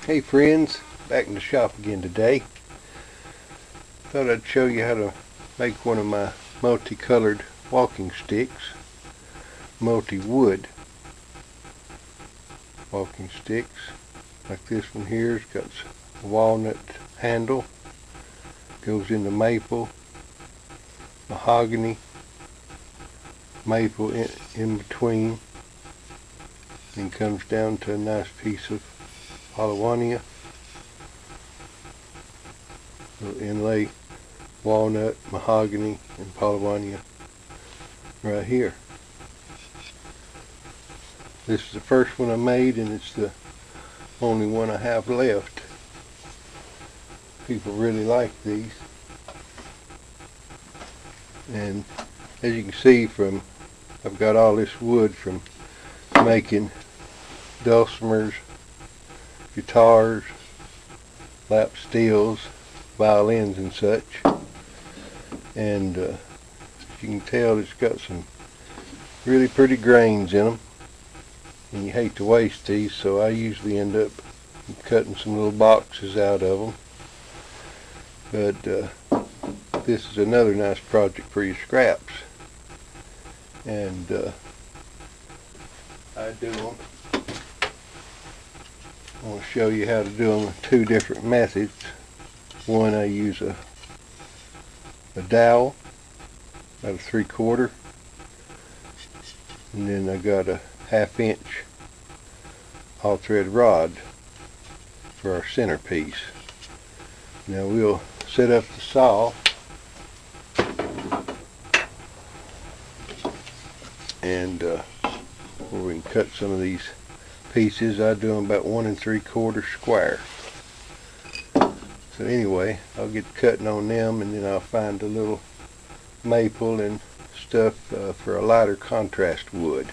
Hey friends, back in the shop again today. Thought I'd show you how to make one of my multicolored walking sticks, multi-wood walking sticks. Like this one here, it's got a walnut handle, goes into maple, mahogany, maple in between, and comes down to a nice piece of Mahogany, little inlay, walnut, mahogany, and Mahogany right here. This is the first one I made, and it's the only one I have left. People really like these, and as you can see from, I've got all this wood from making dulcimers, guitars, lap steels, violins and such. And as you can tell, it's got some really pretty grains in them, and you hate to waste these, so I usually end up cutting some little boxes out of them. But this is another nice project for your scraps, and I do them. I want to show you how to do them in two different methods. One, I use a dowel, about a 3/4, and then I got a 1/2 inch all thread rod for our centerpiece. Now we'll set up the saw and where we can cut some of these pieces. I do them about 1 3/4 square. So anyway, I'll get cutting on them, and then I'll find a little maple and stuff for a lighter contrast wood.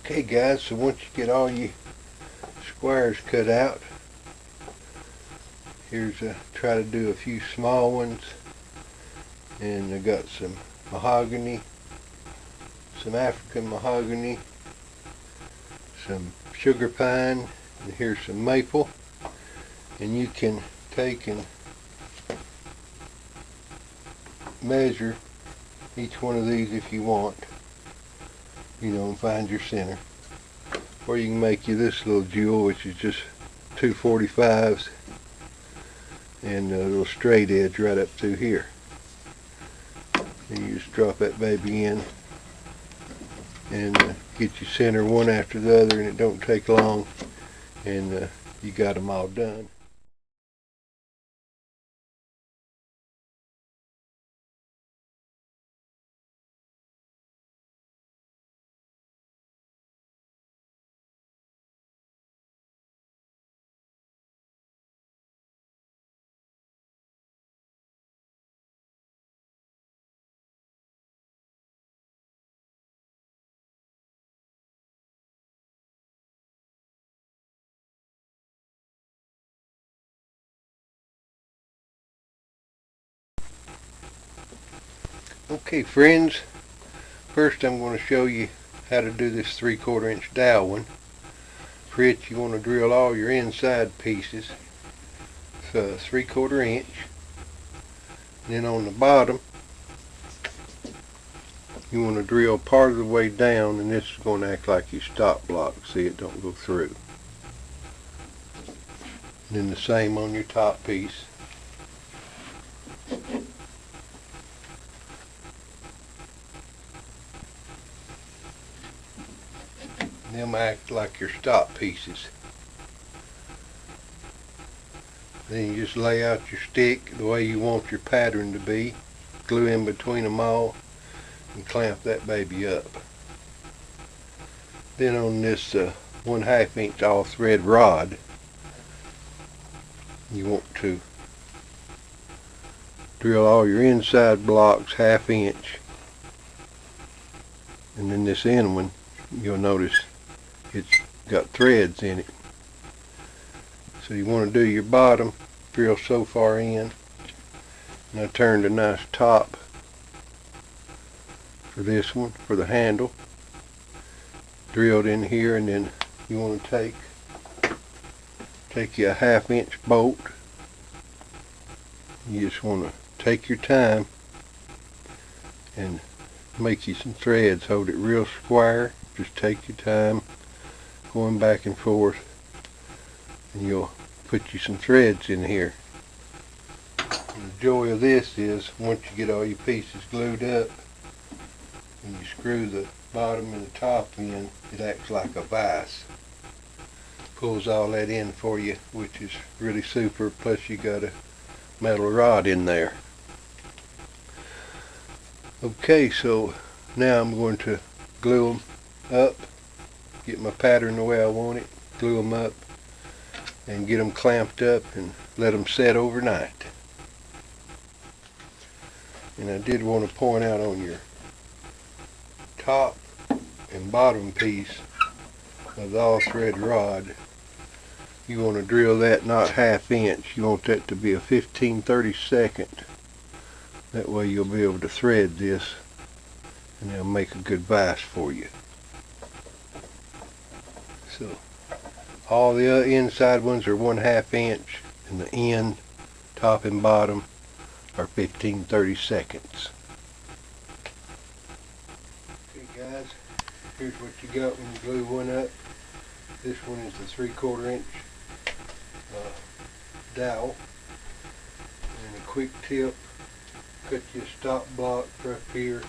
Okay guys, so once you get all your squares cut out, here's try to do a few small ones. And I got some mahogany, some African mahogany, some sugar pine, and here's some maple. And you can take and measure each one of these if you want, you know, and find your center. Or you can make you this little jewel, which is just 2/45s and a little straight edge right up through here. And you just drop that baby in and get your center one after the other, and it don't take long, and you got them all done. Okay friends, first I'm going to show you how to do this 3/4 inch dowel one. For it you want to drill all your inside pieces, so 3/4 inch. Then on the bottom you want to drill part of the way down, and this is going to act like your stop block, see it don't go through. And then the same on your top piece. And them act like your stop pieces. Then you just lay out your stick the way you want your pattern to be, glue in between them all, and clamp that baby up. Then on this 1/2 inch all thread rod, you want to drill all your inside blocks 1/2 inch, and then this end one, you'll notice it's got threads in it. So you want to do your bottom, drill so far in, and I turned a nice top for this one, for the handle, drilled in here, and then you want to take you a 1/2 inch bolt. You just want to take your time and make you some threads. Hold it real square, just take your time going back and forth, and you'll put you some threads in here. And the joy of this is once you get all your pieces glued up and you screw the bottom and the top in, it acts like a vise. Pulls all that in for you, which is really super. Plus you got a metal rod in there. Okay, so now I'm going to glue them up, get my pattern the way I want it, glue them up, and get them clamped up and let them set overnight. And I did want to point out on your top and bottom piece of the all thread rod, you want to drill that not 1/2 inch, you want that to be a 15/32. That way you'll be able to thread this and it'll make a good vise for you. So all the inside ones are 1/2 inch, and the end, top and bottom, are 15/32. Okay guys, here's what you got when you glue one up. This one is the 3/4 inch dowel. And a quick tip, cut you a stop block up here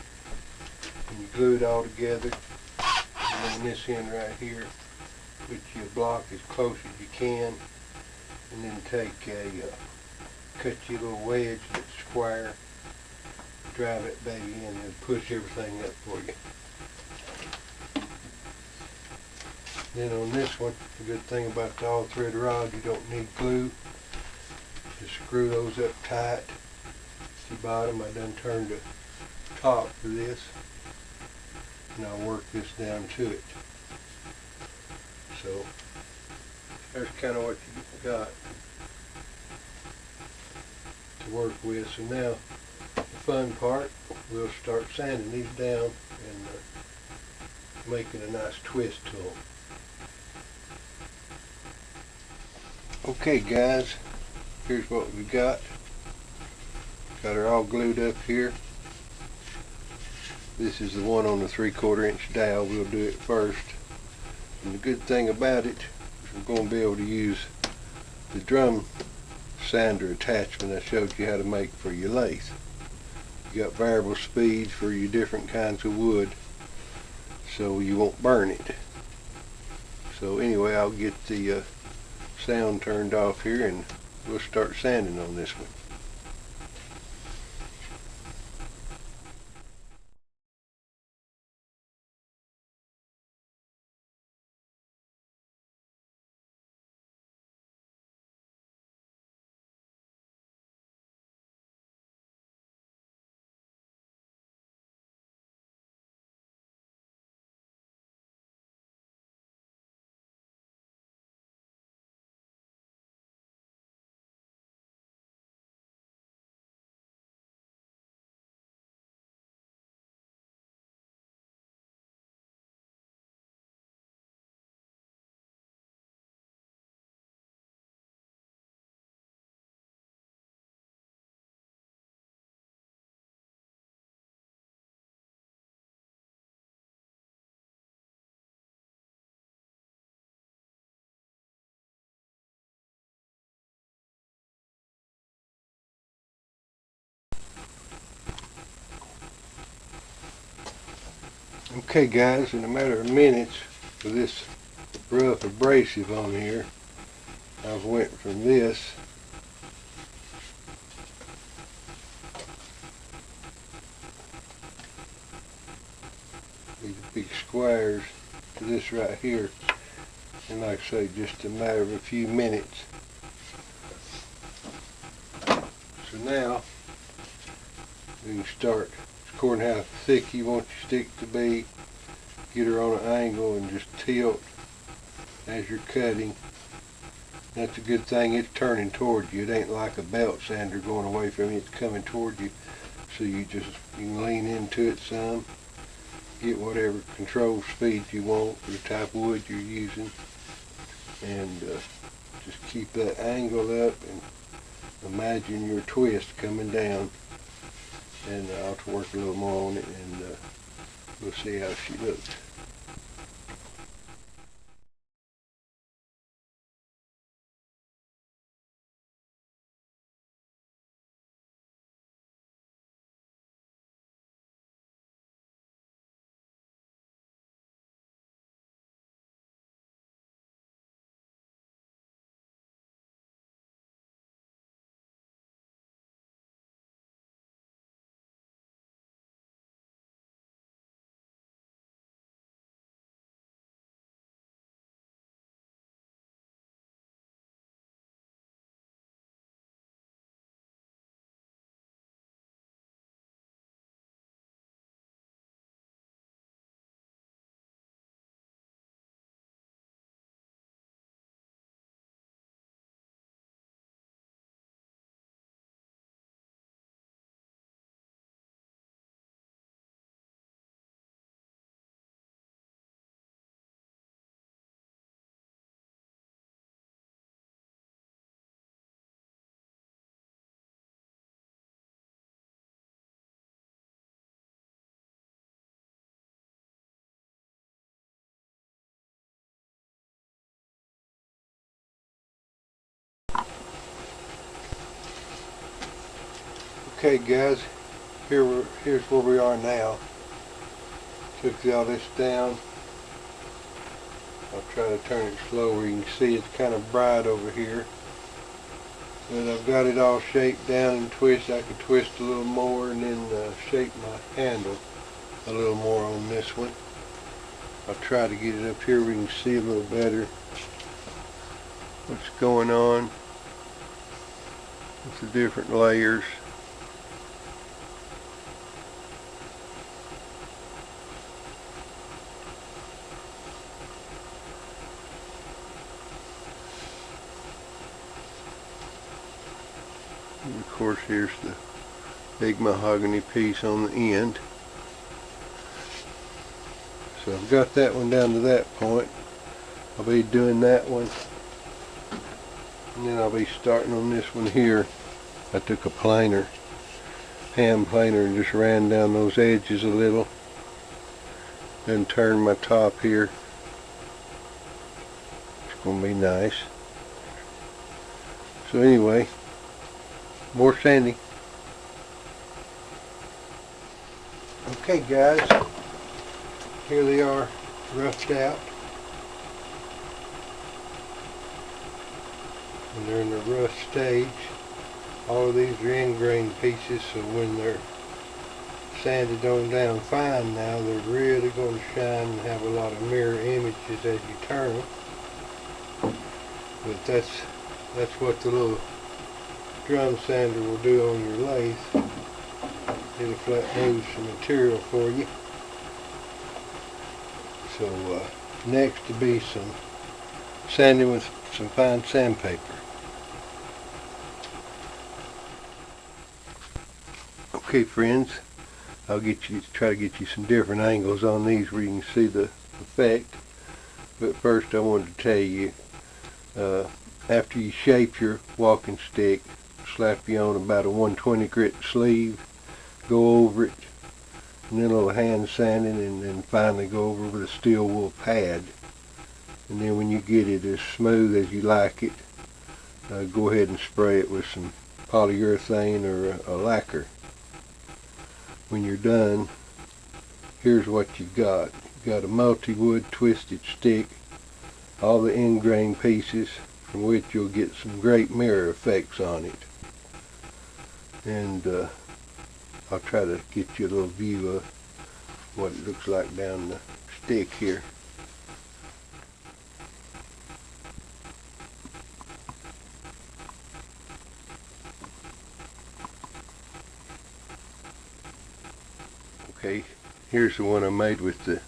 and you glue it all together. And on this end right here, put your block as close as you can, and then take cut you a little wedge that's square, drive that baby in and push everything up for you. Then on this one, the good thing about the all thread rod, you don't need glue. Just screw those up tight. The bottom, I done turned the top for this, and I'll work this down to it. So there's kind of what you got to work with. So now the fun part, we'll start sanding these down and making a nice twist to them. Okay guys, here's what we got. Got her all glued up here. This is the one on the 3/4 inch dowel. We'll do it first. And the good thing about it is we're going to be able to use the drum sander attachment I showed you how to make for your lathe. You got variable speeds for your different kinds of wood, so you won't burn it. So anyway, I'll get the sound turned off here and we'll start sanding on this one. Okay guys, in a matter of minutes with this rough abrasive on here, I've went from this these big squares to this right here, and like I say, just a matter of a few minutes. So now we can start, according to how thick you want your stick to be, get her on an angle and just tilt as you're cutting. That's a good thing, it's turning toward you. It ain't like a belt sander going away from you, it's coming toward you. So you can lean into it some, get whatever control speed you want for the type of wood you're using, and just keep that angle up and imagine your twist coming down. And I'll have to work a little more on it, and we'll see how she looks. Okay guys, here's where we are now. Took all this down. I'll try to turn it slower. You can see it's kind of bright over here. But I've got it all shaped down and twisted. I could twist a little more and then shape my handle a little more on this one. I'll try to get it up here where we can see a little better what's going on with the different layers. And of course here's the big mahogany piece on the end. So I've got that one down to that point. I'll be doing that one, and then I'll be starting on this one here. I took a planer, hand planer, and just ran down those edges a little and turned my top here. It's going to be nice. So anyway, more sanding. Okay guys, here they are, roughed out, and they're in the rough stage. All of these are ingrain pieces, so when they're sanded on down fine now, they're really going to shine and have a lot of mirror images as you turn them. But that's what the little drum sander will do on your lathe. It'll flat move some material for you. So next to be some sanding with some fine sandpaper. Okay friends, I'll try to get you some different angles on these where you can see the effect. But first I wanted to tell you, after you shape your walking stick, slap you on about a 120 grit sleeve, go over it, and then a little hand sanding, and then finally go over with a steel wool pad. And then when you get it as smooth as you like it, go ahead and spray it with some polyurethane or a lacquer. When you're done, here's what you've got. You've got a multi-wood twisted stick, all the end grain pieces, from which you'll get some great mirror effects on it. And I'll try to get you a little view of what it looks like down the stick here. Okay, here's the one I made with the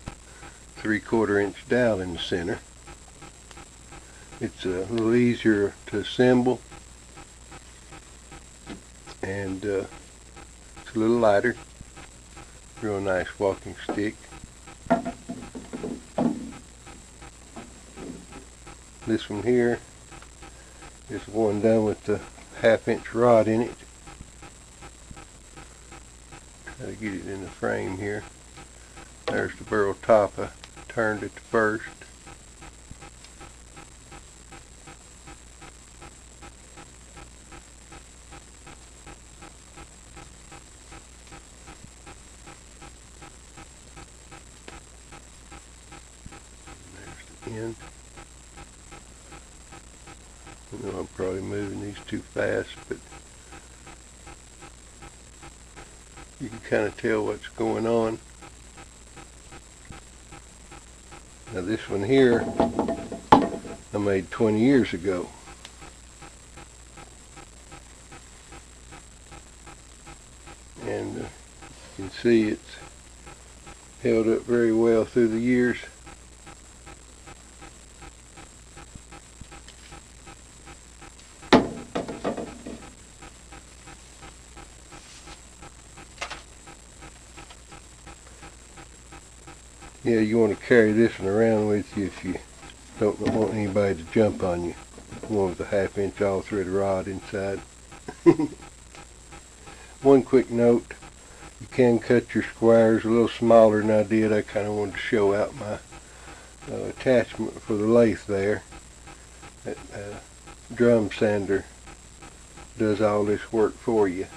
3/4 inch dowel in the center. It's a little easier to assemble, and it's a little lighter. Real nice walking stick. This one here is the one done with the 1/2 inch rod in it. Try to get it in the frame here. There's the burl top. I turned it first. There's the end. I know I'm probably moving these too fast, but you can kind of tell what's going on. Now this one here I made 20 years ago. And you can see it's held up very well through the years. Yeah, you want to carry this one around with you if you don't want anybody to jump on you. One with a 1/2 inch all thread rod inside. One quick note, you can cut your squares a little smaller than I did. I kind of wanted to show out my attachment for the lathe there. That drum sander does all this work for you.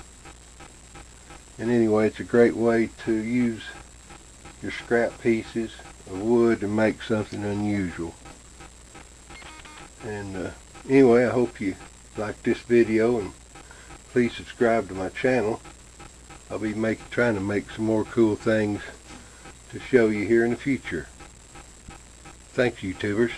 And anyway, it's a great way to use your scrap pieces of wood and make something unusual. And anyway, I hope you liked this video, and please subscribe to my channel. I'll be trying to make some more cool things to show you here in the future. Thanks, YouTubers.